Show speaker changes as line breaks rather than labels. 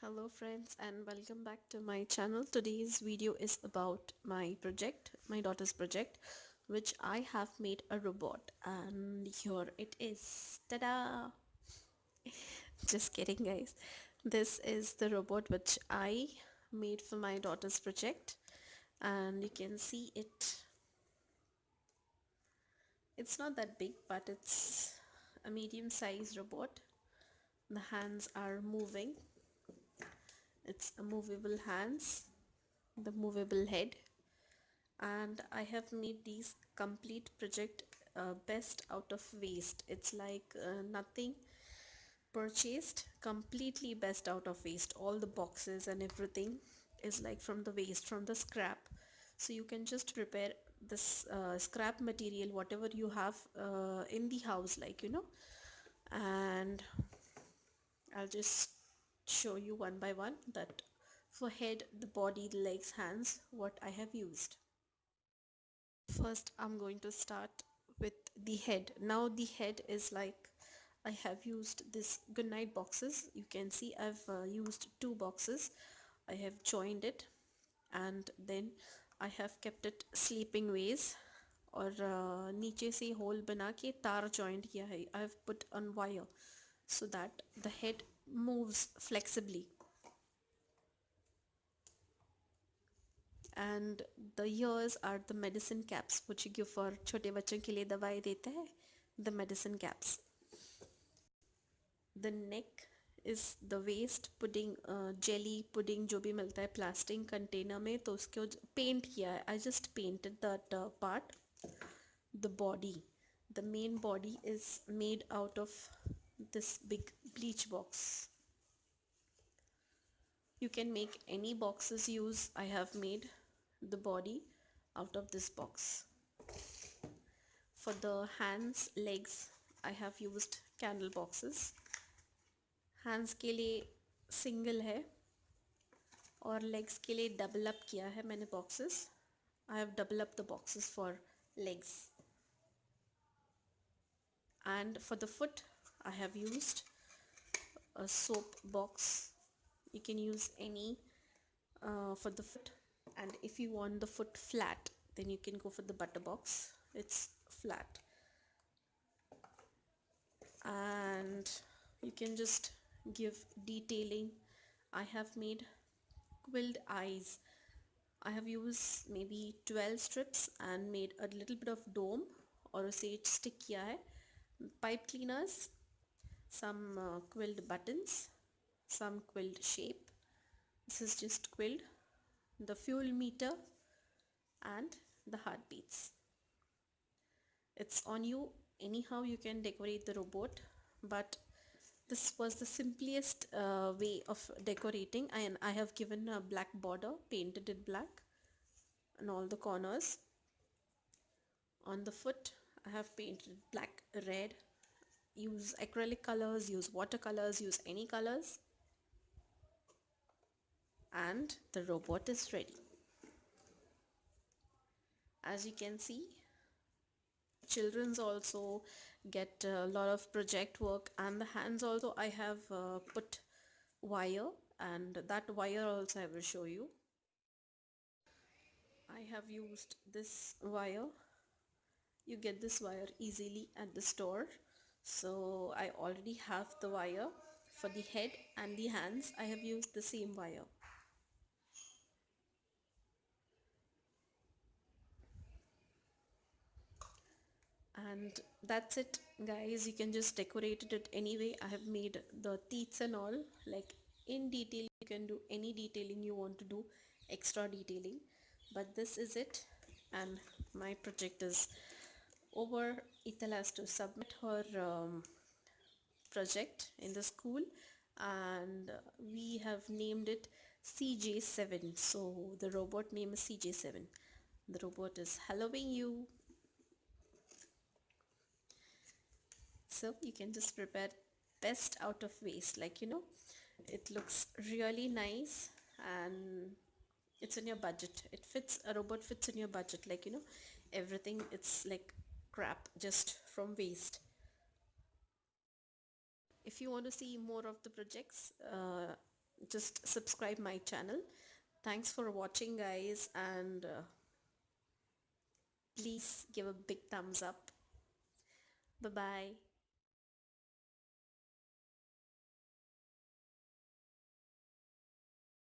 Hello friends and welcome back to my channel. Today's video is about my project, my daughter's project, which I have made a robot, and here it is. Ta-da! Just kidding guys. This is the robot which I made for my daughter's project, and you can see it. It's not that big, but it's a medium-sized robot. The hands are moving. It's a movable hands, the movable head, and I have made these complete project best out of waste. It's like nothing purchased, completely best out of waste. All the boxes and everything is like from the waste, from the scrap. So you can just prepare this scrap material, whatever you have in the house, and I'll just show you one by one that for head, the body, the legs, hands, what I have used. First, I'm going to start with the head. Now the head is like, I have used this goodnight boxes. You can see I've used two boxes. I have joined it, and then I have kept it sleeping ways, और नीचे से whole बना के तार joined किया है. I have put on wire so that the head moves flexibly. And the ears are the medicine caps which you give for छोटे बच्चों के लिए दवाई देते हैं, the medicine caps. The neck is the waste pudding, jelly pudding जो भी मिलता है प्लास्टिक कंटेनर में, तो उसको पेंट किया है. I just painted that part. The body, the main body is made out of this big bleach box. You can make any boxes use. I have made the body out of this box. For the hands, legs, I have used candle boxes. Hands के लिए single है और legs के लिए double up किया है मैंने boxes. I have double up the boxes for legs. And for the foot, I have used a soap box. You can use any for the foot, and if you want the foot flat, then you can go for the butter box. It's flat, and you can just give detailing. I have made quilled eyes. I have used maybe 12 strips and made a little bit of dome or उसे stick किया है. Pipe cleaners, some quilled buttons, some quilled shape. This is just quilled. The fuel meter and the heartbeats. It's on you. Anyhow you can decorate the robot, but this was the simplest way of decorating, and I have given a black border, painted it black on all the corners. On the foot I have painted black, red. Use acrylic colors, use watercolors, use any colors, and the robot is ready. As you can see, children's also get a lot of project work, and the hands also I have put wire, and that wire also I will show you. I have used this wire. You get this wire easily at the store, so I already have the wire. For the head and the hands I have used the same wire. And that's it guys, you can just decorate it anyway. I have made the teeth and all, like in detail. You can do any detailing you want to do, extra detailing, but this is it, and my project is over. Ethel has to submit her project in the school, and we have named it CJ7. So the robot name is CJ7. The robot is helloing you. So you can just prepare best out of waste, it looks really nice, and it's in your budget. It fits, a robot fits in your budget, everything. It's like crap just from waste. If you want to see more of the projects, just subscribe my channel. Thanks for watching, guys, and please give a big thumbs up. Bye bye.